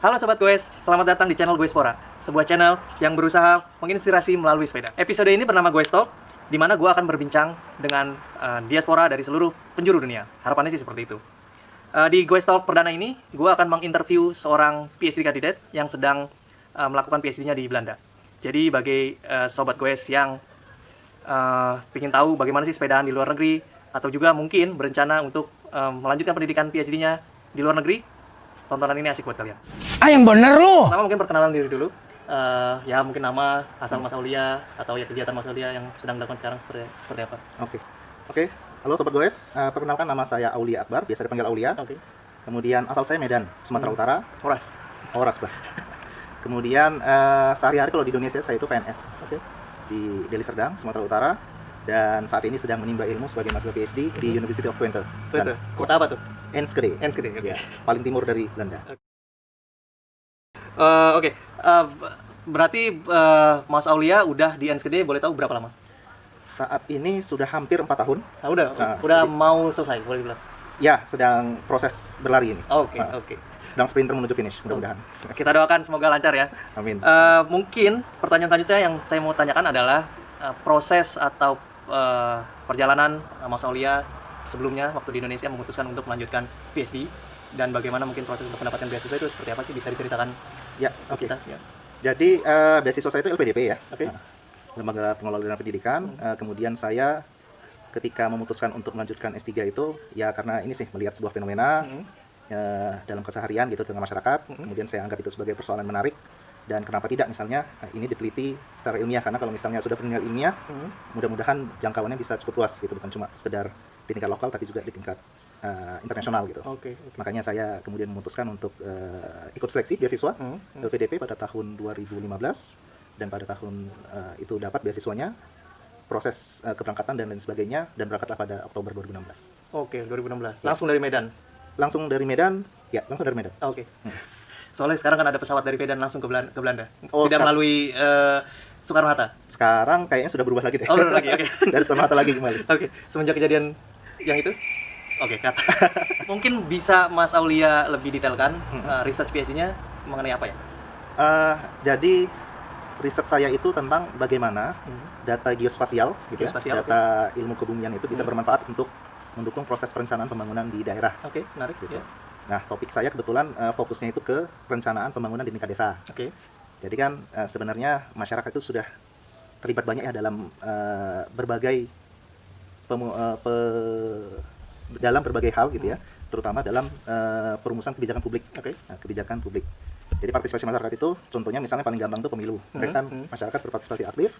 Halo Sobat Goes, selamat datang di channel Goespora, sebuah channel yang berusaha menginspirasi melalui sepeda. Episode ini bernama Goes Talk, di mana gue akan berbincang dengan diaspora dari seluruh penjuru dunia. Harapannya sih seperti itu. Di Goes Talk perdana ini, gue akan menginterview seorang PhD kandidat yang sedang melakukan PhD-nya di Belanda. Jadi bagi Sobat Goes yang ingin tahu bagaimana sih sepedaan di luar negeri, atau juga mungkin berencana untuk melanjutkan pendidikan PhD-nya di luar negeri, tontonan ini asik buat kalian. Yang bener lu! Pertama mungkin perkenalan diri dulu. Ya mungkin nama, asal Mas Aulia, atau ya kegiatan Mas Aulia yang sedang dilakukan sekarang seperti apa? Oke. Halo Sobat Goes, perkenalkan nama saya Aulia Akbar, biasa dipanggil Aulia. Oke. Kemudian asal saya Medan, Sumatera Utara. Horas. Bah. Kemudian sehari-hari kalau di Indonesia saya itu PNS. Oke. Di Deli Serdang, Sumatera Utara. Dan saat ini sedang menimba ilmu sebagai mahasiswa PhD di University of Twente. Twente. Kota apa tuh? Enschede. Enschede. Oke. Ya, paling timur dari Belanda. Oke. Berarti Mas Aulia udah di Enschede boleh tahu berapa lama? Saat ini sudah hampir 4 tahun. Udah mau selesai boleh dibilang. Ya, sedang proses berlari ini. Oke. Sedang sprinter menuju finish, mudah-mudahan. Kita doakan semoga lancar ya. Amin. Mungkin pertanyaan selanjutnya yang saya mau tanyakan adalah proses atau perjalanan Mas Aulia sebelumnya waktu di Indonesia memutuskan untuk melanjutkan PhD, dan bagaimana mungkin proses untuk mendapatkan beasiswa itu seperti apa sih, bisa diceritakan Ya, ke oke. kita? Ya. Jadi beasiswa saya itu LPDP ya. Oke. Lembaga Pengelola Dana Pendidikan. Kemudian saya ketika memutuskan untuk melanjutkan S3 itu ya karena ini sih melihat sebuah fenomena dalam keseharian gitu dengan masyarakat. Kemudian saya anggap itu sebagai persoalan menarik, dan kenapa tidak misalnya ini diteliti secara ilmiah, karena kalau misalnya sudah penelitian ilmiah mudah-mudahan jangkauannya bisa cukup luas gitu, bukan cuma sekedar di tingkat lokal tapi juga di tingkat internasional gitu. Oke. Makanya saya kemudian memutuskan untuk ikut seleksi beasiswa LPDP pada tahun 2015, dan pada tahun itu dapat beasiswanya, proses keberangkatan dan lain sebagainya, dan berangkatlah pada Oktober 2016. Oke, 2016. Langsung dari Medan. Langsung dari Medan. Oke. Soalnya sekarang kan ada pesawat dari Medan langsung ke Belanda. Oh, Tidak melalui Soekarno-Hatta. Sekarang kayaknya sudah berubah lagi deh. Oh, berubah lagi. Oke. Dari Soekarno-Hatta lagi kembali. Oke, semenjak kejadian yang itu. Oke, cut. Mungkin bisa Mas Aulia lebih detailkan research PhD-nya mengenai apa ya? Jadi riset saya itu tentang bagaimana data geospasial, gitu Geospasial, ya, data ilmu kebumian itu bisa bermanfaat untuk mendukung proses perencanaan pembangunan di daerah. Oke, menarik Gitu. ya. Nah, topik saya kebetulan fokusnya itu ke perencanaan pembangunan di tingkat desa. Oke. Jadi kan sebenarnya masyarakat itu sudah terlibat banyak ya dalam berbagai dalam berbagai hal gitu ya, terutama dalam perumusan kebijakan publik. Oke. Kebijakan publik. Jadi partisipasi masyarakat itu contohnya misalnya paling gampang itu pemilu. Mereka kan masyarakat berpartisipasi aktif,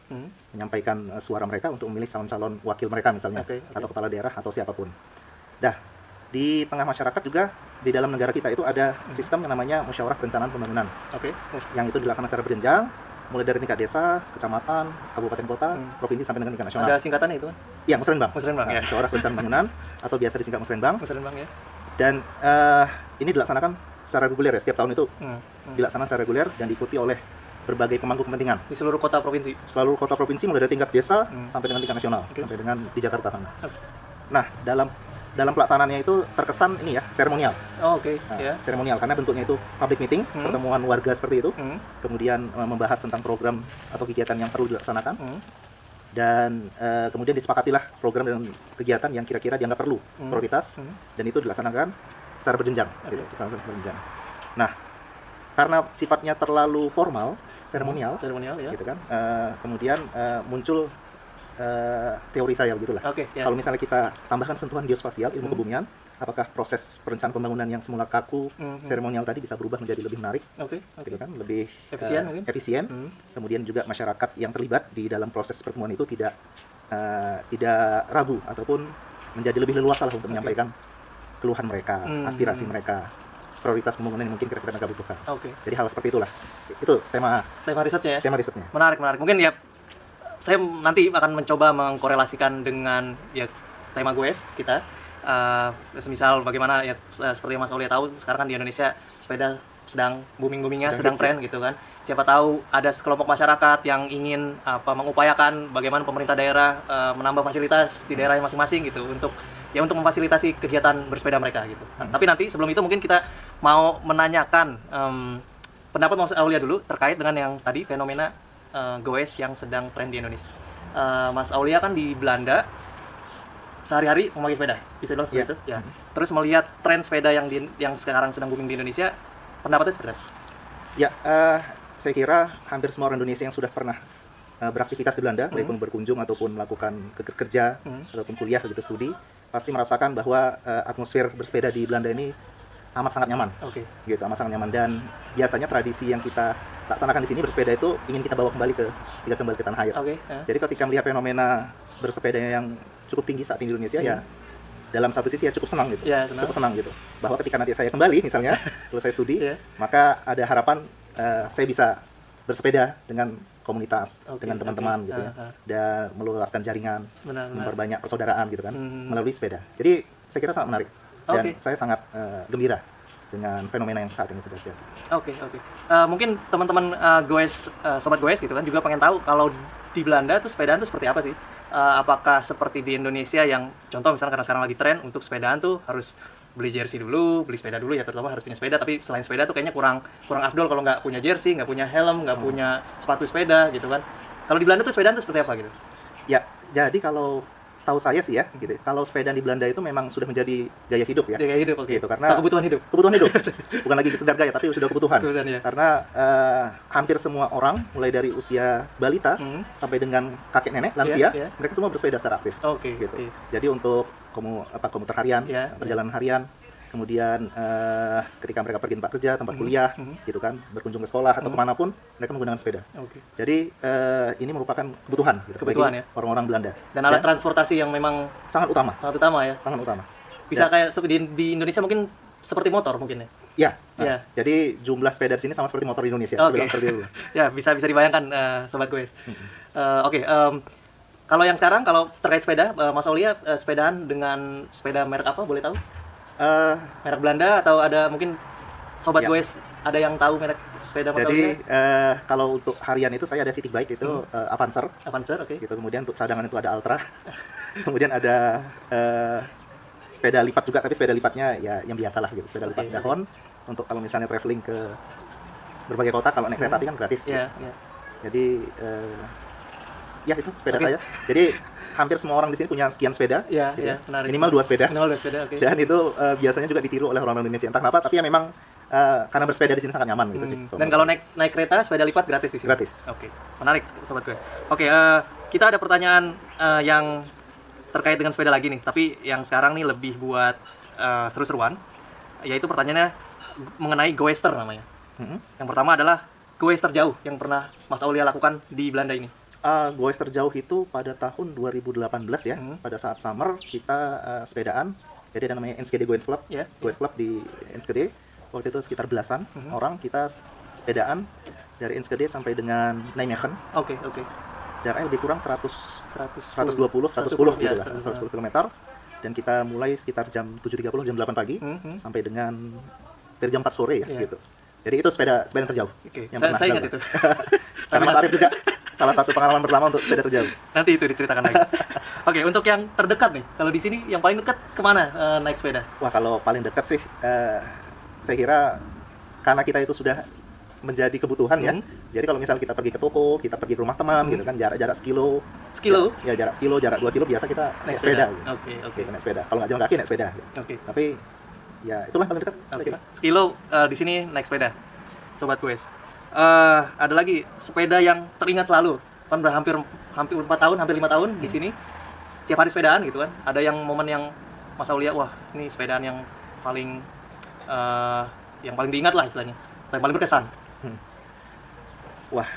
menyampaikan suara mereka untuk memilih calon-calon wakil mereka misalnya, Oke. atau kepala daerah atau siapapun. Dah, di tengah masyarakat juga di dalam negara kita itu ada sistem yang namanya musyawarah perencanaan pembangunan, Oke. yang itu dilaksanakan secara berjenjang, mulai dari tingkat desa, kecamatan, kabupaten kota, provinsi sampai dengan tingkat nasional. Ada singkatannya itu kan? Iya, Musrenbang. Musrenbang, ya. Musyawarah perencanaan pembangunan atau biasa disingkat Musrenbang. Musrenbang ya. Dan ini dilaksanakan secara reguler ya, setiap tahun itu dilaksanakan secara reguler dan diikuti oleh berbagai pemangku kepentingan. Di seluruh kota provinsi. Seluruh kota provinsi mulai dari tingkat desa sampai dengan tingkat nasional, Oke. sampai dengan di Jakarta sana. Oke. Nah, dalam pelaksanaannya itu terkesan ini ya, seremonial. Oh, oke. Nah, Ya. seremonial karena bentuknya itu public meeting, pertemuan warga seperti itu. Kemudian membahas tentang program atau kegiatan yang perlu dilaksanakan. Dan kemudian disepakatilah program dan kegiatan yang kira-kira dianggap perlu, prioritas, dan itu dilaksanakan secara berjenjang. Gitu, secara berjenjang. Nah, karena sifatnya terlalu formal, seremonial, Ya. gitu kan, kemudian muncul teori saya begitulah. Oke, ya. Kalau misalnya kita tambahkan sentuhan geospasial, ilmu kebumian, apakah proses perencanaan pembangunan yang semula kaku, seremonial tadi bisa berubah menjadi lebih menarik, Oke. gitu kan, lebih Efisien mungkin? efisien. Kemudian juga masyarakat yang terlibat di dalam proses pertemuan itu tidak ragu ataupun menjadi lebih leluasa lah untuk menyampaikan keluhan mereka, aspirasi mereka, prioritas pembangunan yang mungkin kira-kira mereka butuhkan. Oke. Jadi hal seperti itulah. Itu tema Risetnya ya. risetnya. Menarik. Mungkin ya saya nanti akan mencoba mengkorelasikan dengan ya tema Goes kita. Semisal bagaimana ya seperti yang Mas Aulia tahu sekarang kan di Indonesia sepeda sedang booming-boomingnya, sedang tren gitu kan. Siapa tahu ada sekelompok masyarakat yang ingin mengupayakan bagaimana pemerintah daerah menambah fasilitas di daerah masing-masing gitu untuk memfasilitasi kegiatan bersepeda mereka gitu. Tapi nanti sebelum itu mungkin kita mau menanyakan pendapat Mas Aulia dulu terkait dengan yang tadi fenomena goes yang sedang tren di Indonesia. Mas Aulia kan di Belanda sehari-hari memakai sepeda, bisa dibilang seperti itu. Ya. Terus melihat tren sepeda yang sekarang sedang booming di Indonesia, pendapatnya seperti apa? Ya, saya kira hampir semua orang Indonesia yang sudah pernah beraktivitas di Belanda, baik berkunjung ataupun melakukan kerja ataupun kuliah begitu studi, pasti merasakan bahwa atmosfer bersepeda di Belanda ini amat sangat nyaman. Oke. Gitu, amat sangat nyaman, dan biasanya tradisi yang kita laksanakan di sini bersepeda itu ingin kita bawa kembali ke tanah air. Oke. Jadi ketika melihat fenomena bersepeda yang cukup tinggi saat ini di Indonesia, ya dalam satu sisi ya cukup senang gitu. Ya, senang. Cukup senang gitu. Bahwa ketika nanti saya kembali misalnya selesai studi, Iya. maka ada harapan saya bisa bersepeda dengan komunitas, Oke, dengan teman-teman oke. gitu ya. Dan meluaskan jaringan, Benar. memperbanyak persaudaraan gitu kan, Hmm. melalui sepeda. Jadi saya kira sangat menarik. Dan Oke. saya sangat gembira dengan fenomena yang saat ini sedang terjadi. Oke. Mungkin teman-teman sobat goes gitu kan juga pengen tahu kalau di Belanda tuh sepedaan tuh seperti apa sih? Apakah seperti di Indonesia yang contoh misalnya karena sekarang lagi tren untuk sepedaan tuh harus beli jersey dulu, beli sepeda dulu ya, terutama harus punya sepeda, tapi selain sepeda tuh kayaknya kurang afdol kalau nggak punya jersey, nggak punya helm, nggak punya sepatu sepeda gitu kan. Kalau di Belanda tuh sepedaan tuh seperti apa gitu? Ya, jadi kalau setahu saya sih ya, gitu. Kalau sepeda di Belanda itu memang sudah menjadi gaya hidup ya. Gaya hidup, oke. Gitu, karena Atau kebutuhan hidup. Kebutuhan hidup. Bukan lagi sekedar gaya, tapi sudah kebutuhan. Kebutuhan, ya. Karena hampir semua orang, mulai dari usia balita sampai dengan kakek nenek, lansia, Iya. mereka semua bersepeda secara aktif. Oke. Gitu. Oke. Jadi untuk komuter harian, Iya. perjalanan harian, kemudian ketika mereka pergi tempat kerja, tempat kuliah, gitu kan, berkunjung ke sekolah atau kemanapun, mereka menggunakan sepeda. Oke. Jadi ini merupakan kebutuhan, gitu, Kebutuhan, bagi ya. orang-orang Belanda. Dan alat transportasi yang memang sangat utama, sangat utama ya. sangat utama. Bisa Ya. kayak di Indonesia mungkin seperti motor mungkin ya. Ya, Ya. jadi jumlah sepeda di sini sama seperti motor di Indonesia. Oke. Bilang seperti itu. Ya, bisa dibayangkan sobat goes. Oke, kalau yang sekarang kalau terkait sepeda, Mas Aulia sepedaan dengan sepeda merek apa boleh tahu? Eh, Merek Belanda atau ada mungkin sobat Ya. goes ada yang tahu merek sepeda Mas jadi Aulia? kalau untuk harian itu saya ada city bike itu Avancer, Avancer, oke. gitu. Kemudian untuk cadangan itu ada Altra. Kemudian ada sepeda lipat juga, tapi sepeda lipatnya ya yang biasa lah gitu, sepeda lipat Oke. dahon. Untuk kalau misalnya traveling ke berbagai kota, kalau naik kereta api kan gratis. Iya, gitu. iya. Jadi ya itu sepeda Oke. saya. Jadi hampir semua orang di sini punya sekian sepeda. Iya, gitu iya, ya. menarik. Minimal 2 sepeda. Minimal 2 sepeda, oke. Dan itu biasanya juga ditiru oleh orang Indonesia, entah kenapa, tapi ya memang karena bersepeda di sini sangat nyaman gitu sih. Dan kalau naik kereta sepeda lipat gratis di sini. Gratis. Oke, menarik sobat goes. Oke, kita ada pertanyaan yang terkait dengan sepeda lagi nih, tapi yang sekarang nih lebih buat seru-seruan, yaitu pertanyaannya mengenai goester namanya. Yang pertama adalah goes terjauh yang pernah Mas Aulia lakukan di Belanda ini. Goes terjauh itu pada tahun 2018 ya, pada saat summer kita sepedaan. Jadi ada namanya Enschede Goes Club, Ya. Goes Club di Enschede. Waktu itu sekitar belasan orang kita sepedaan dari Enschede sampai dengan Nijmegen. Oke. Jaraknya lebih kurang 120, 110 gitu lah, ya, 110 km. Dan kita mulai sekitar jam 7.30, jam 8 pagi, sampai dengan dari jam 4 sore ya, Iya. gitu. Jadi itu sepeda yang terjauh. Oke, yang saya pernah ingat dilakukan. itu. Karena Mas Arif juga salah satu pengalaman pertama untuk sepeda terjauh. Nanti itu diceritakan lagi. Oke, untuk yang terdekat nih, kalau di sini yang paling dekat kemana naik sepeda? Wah, kalau paling dekat sih, saya kira karena kita itu sudah menjadi kebutuhan ya. Jadi kalau misal kita pergi ke toko, kita pergi ke rumah teman gitu kan, jarak sekilo. Sekilo? Ya, jarak sekilo, jarak 2 kilo biasa kita naik sepeda. Gitu. Oke. Naik sepeda. Kalau nggak jalan kaki naik sepeda. Gitu. Oke. Tapi ya itulah paling dekat. saya Oke. kira. Sekilo di sini naik sepeda, sobat goes. Ada lagi sepeda yang teringat selalu, kan udah hampir 4 tahun, hampir 5 tahun di sini, tiap hari sepedaan gitu kan. Ada yang momen yang Mas Aulia, wah ini sepedaan yang paling diingat lah istilahnya, yang paling berkesan. Wah,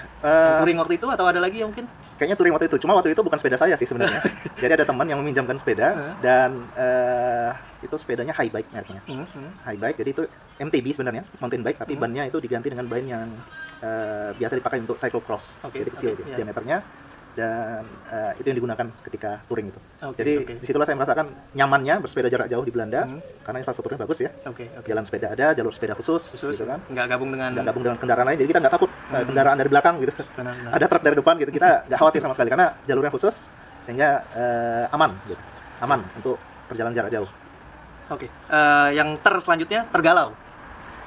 Touring waktu itu atau ada lagi yang mungkin? kayaknya touring waktu itu. Cuma waktu itu bukan sepeda saya sih sebenarnya. Jadi ada teman yang meminjamkan sepeda dan itu sepedanya high bike mereknya. High bike, jadi itu MTB sebenarnya, mountain bike, tapi bannya itu diganti dengan ban yang biasa dipakai untuk cyclocross. Oke, Jadi kecil oke, gitu, iya. diameternya, dan itu yang digunakan ketika touring itu. Oke, Jadi oke. disitulah saya merasakan nyamannya bersepeda jarak jauh di Belanda, karena infrastrukturnya bagus ya. Oke. Jalan sepeda ada, jalur sepeda khusus Khusus, gitu kan. nggak gabung dengan Nggak gabung dengan kendaraan lain, jadi kita nggak takut kendaraan dari belakang gitu. Benar. Ada truk dari depan gitu, kita nggak khawatir sama sekali karena jalurnya khusus sehingga aman gitu. Aman untuk perjalanan jarak jauh. Oke. Yang selanjutnya tergalau.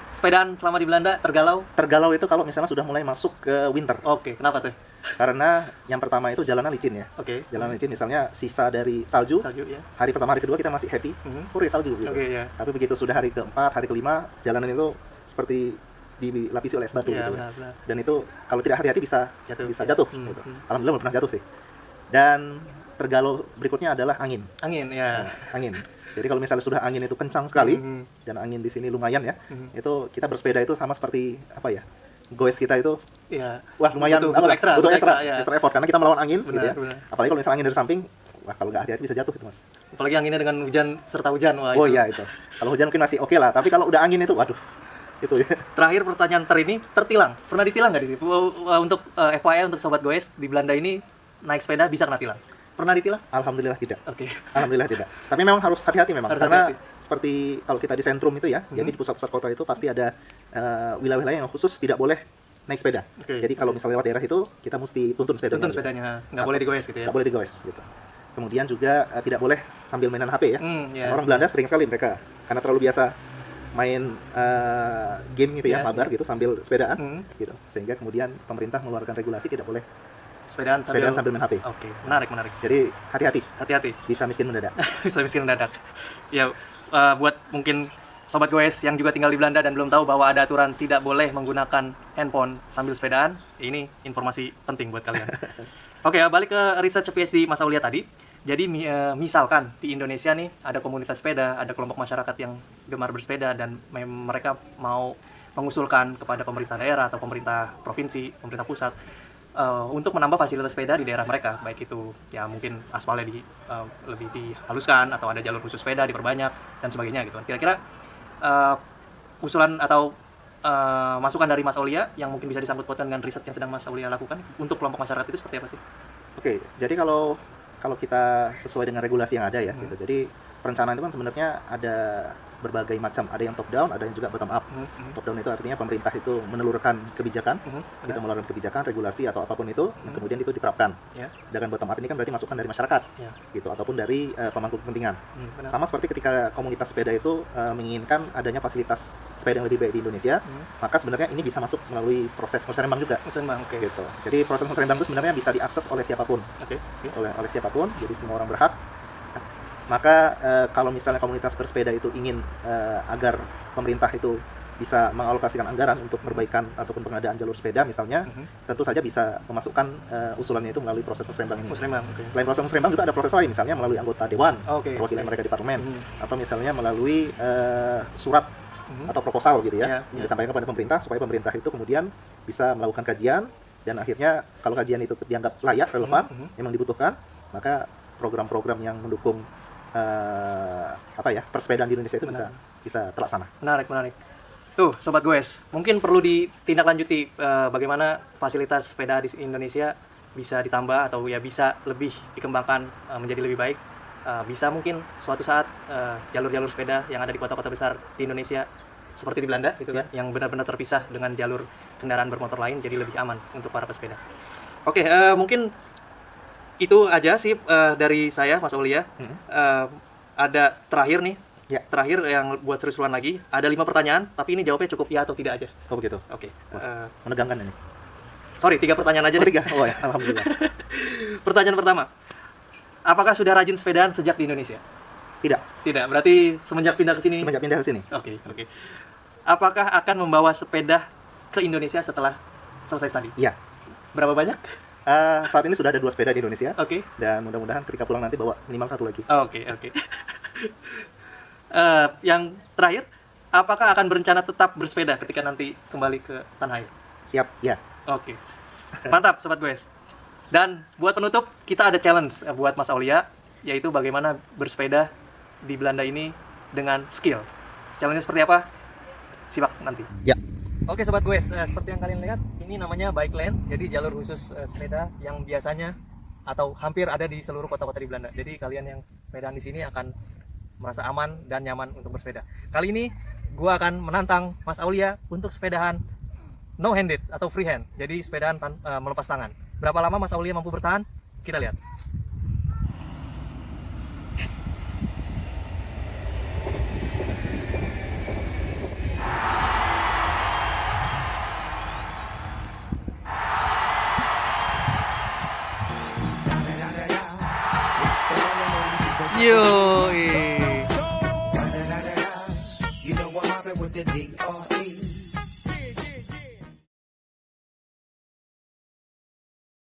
sepedaan selama di Belanda tergalau? Tergalau itu kalau misalnya sudah mulai masuk ke winter. Oke, kenapa tuh? Karena yang pertama itu jalanan licin ya. Oke. Jalanan licin misalnya sisa dari salju. Salju ya. Hari pertama, hari kedua kita masih happy. Hore salju gitu. Oke, ya. Tapi begitu sudah hari keempat, hari kelima, jalanan itu seperti dilapisi oleh es batu Iya, gitu. benar. Dan itu kalau tidak hati-hati bisa Jatuh. jatuh Hmm, gitu. hmm. Alhamdulillah belum pernah jatuh sih. Dan tergalau berikutnya adalah angin. Angin, ya. Nah, angin. Jadi kalau misalnya sudah angin itu kencang sekali Mhm. dan angin di sini lumayan ya, Mhm. itu kita bersepeda itu sama seperti apa ya? Goes kita itu Iya. wah lumayan Butuh apa, ekstra, butuh butuh ekstra, ekstra, ya. extra effort karena kita melawan angin gitu Benar, ya. benar. Apalagi kalau misalnya angin dari samping, wah kalau nggak hati-hati bisa jatuh itu Mas. Apalagi anginnya dengan hujan serta hujan. Wah, Oh itu. iya itu. Kalau hujan mungkin masih oke lah, tapi kalau udah angin itu waduh. Itu ya. Terakhir pertanyaan ini tertilang. Pernah ditilang nggak di sini? Untuk FYI untuk sobat goes di Belanda ini naik sepeda bisa kena tilang. Pernah ditilang? Alhamdulillah tidak. Oke. Alhamdulillah tidak. Tapi memang harus hati-hati memang Harus karena hati-hati. seperti kalau kita di sentrum itu ya, jadi di pusat-pusat kota itu pasti ada wilayah-wilayah yang khusus tidak boleh naik sepeda. Oke. Jadi kalau misalnya lewat daerah itu kita mesti tuntun sepedanya. Tuntun sepedanya, nggak boleh digoes gitu ya. Nggak boleh digoes gitu. Kemudian juga tidak boleh sambil mainan HP ya. Ya. Orang Belanda sering sekali mereka karena terlalu biasa main game gitu ya, Ya, mabar gitu sambil sepedaan Hmm. gitu. Sehingga kemudian pemerintah mengeluarkan regulasi tidak boleh Sepedaan sambil main HP. Oke, menarik. Jadi hati-hati, Hati-hati. bisa miskin mendadak. Bisa miskin mendadak. Ya, buat mungkin sobat goes yang juga tinggal di Belanda dan belum tahu bahwa ada aturan tidak boleh menggunakan handphone sambil sepedaan, ini informasi penting buat kalian. Oke, balik ke research PhD Mas Aulia tadi. Jadi misalkan di Indonesia nih ada komunitas sepeda, ada kelompok masyarakat yang gemar bersepeda dan mereka mau mengusulkan kepada pemerintah daerah atau pemerintah provinsi, pemerintah pusat untuk menambah fasilitas sepeda di daerah mereka, baik itu ya mungkin aspalnya lebih dihaluskan atau ada jalur khusus sepeda diperbanyak dan sebagainya gitu. Kira-kira usulan atau masukan dari Mas Aulia yang mungkin bisa disangkut pautkan dengan riset yang sedang Mas Aulia lakukan untuk kelompok masyarakat itu seperti apa sih? Oke, jadi kalau kita sesuai dengan regulasi yang ada ya gitu. Jadi perencanaan itu kan sebenarnya ada berbagai macam, ada yang top down, ada yang juga bottom up. Top down itu artinya pemerintah itu menelurkan kebijakan, itu mengeluarkan kebijakan, regulasi atau apapun itu, kemudian itu diterapkan. Ya. Sedangkan bottom up ini kan berarti masukan dari masyarakat, Ya. gitu, ataupun dari pemangku kepentingan. Benar. Sama seperti ketika komunitas sepeda itu menginginkan adanya fasilitas sepeda yang lebih baik di Indonesia, maka sebenarnya ini bisa masuk melalui proses musyawarah juga. Musyawarah, oke. Gitu. Jadi proses musyawarah itu sebenarnya bisa diakses oleh siapapun, Oke. oleh siapapun, jadi semua orang berhak. Maka kalau misalnya komunitas bersepeda itu ingin agar pemerintah itu bisa mengalokasikan anggaran untuk perbaikan ataupun pengadaan jalur sepeda misalnya, tentu saja bisa memasukkan usulannya itu melalui proses musrembang ini. Musyawarah, oke. Selain proses musrembang juga ada proses lain, misalnya melalui anggota dewan, Oke, perwakilan oke. mereka di parlemen, atau misalnya melalui surat atau proposal gitu ya, yang disampaikan kepada pemerintah supaya pemerintah itu kemudian bisa melakukan kajian dan akhirnya kalau kajian itu dianggap layak, relevan, memang dibutuhkan, maka program-program yang mendukung persepedaan di Indonesia itu bisa terlaksana. Menarik. Tuh, sobat goes, mungkin perlu ditindaklanjuti bagaimana fasilitas sepeda di Indonesia bisa ditambah atau ya bisa lebih dikembangkan menjadi lebih baik. Bisa mungkin suatu saat jalur-jalur sepeda yang ada di kota-kota besar di Indonesia seperti di Belanda gitu kan, yang benar-benar terpisah dengan jalur kendaraan bermotor lain jadi lebih aman untuk para pesepeda. Oke, mungkin itu aja sih dari saya, Mas Aulia. Ada terakhir nih, terakhir yang buat seru-seruan lagi. Ada 5 pertanyaan, tapi ini jawabnya cukup ya atau tidak aja. Oh begitu. Oke. Menegangkan ini. Sorry, 3 pertanyaan aja Oh, deh. 3. Oh ya, alhamdulillah. Pertanyaan pertama, apakah sudah rajin sepedaan sejak di Indonesia? Tidak, berarti semenjak pindah ke sini? Semenjak pindah ke sini. Oke. Apakah akan membawa sepeda ke Indonesia setelah selesai studi? Iya. Berapa banyak? Saat ini sudah ada 2 sepeda di Indonesia. Oke. Dan mudah-mudahan ketika pulang nanti bawa minimal 1 lagi. Oke. Yang terakhir, apakah akan berencana tetap bersepeda ketika nanti kembali ke tanah air? Siap, ya. Oke. Mantap, sobat goes. Dan buat penutup, kita ada challenge buat Mas Aulia, yaitu bagaimana bersepeda di Belanda ini dengan skill. Challenge-nya seperti apa? Simak nanti. Ya. Oke sobat goes, seperti yang kalian lihat, ini namanya bike lane, jadi jalur khusus sepeda yang biasanya atau hampir ada di seluruh kota-kota di Belanda. Jadi kalian yang sepedaan di sini akan merasa aman dan nyaman untuk bersepeda. Kali ini gua akan menantang Mas Aulia untuk sepedahan no handed atau free hand. Jadi sepedaan melepas tangan. Berapa lama Mas Aulia mampu bertahan? Kita lihat. Yoi. You know what happened with the DR?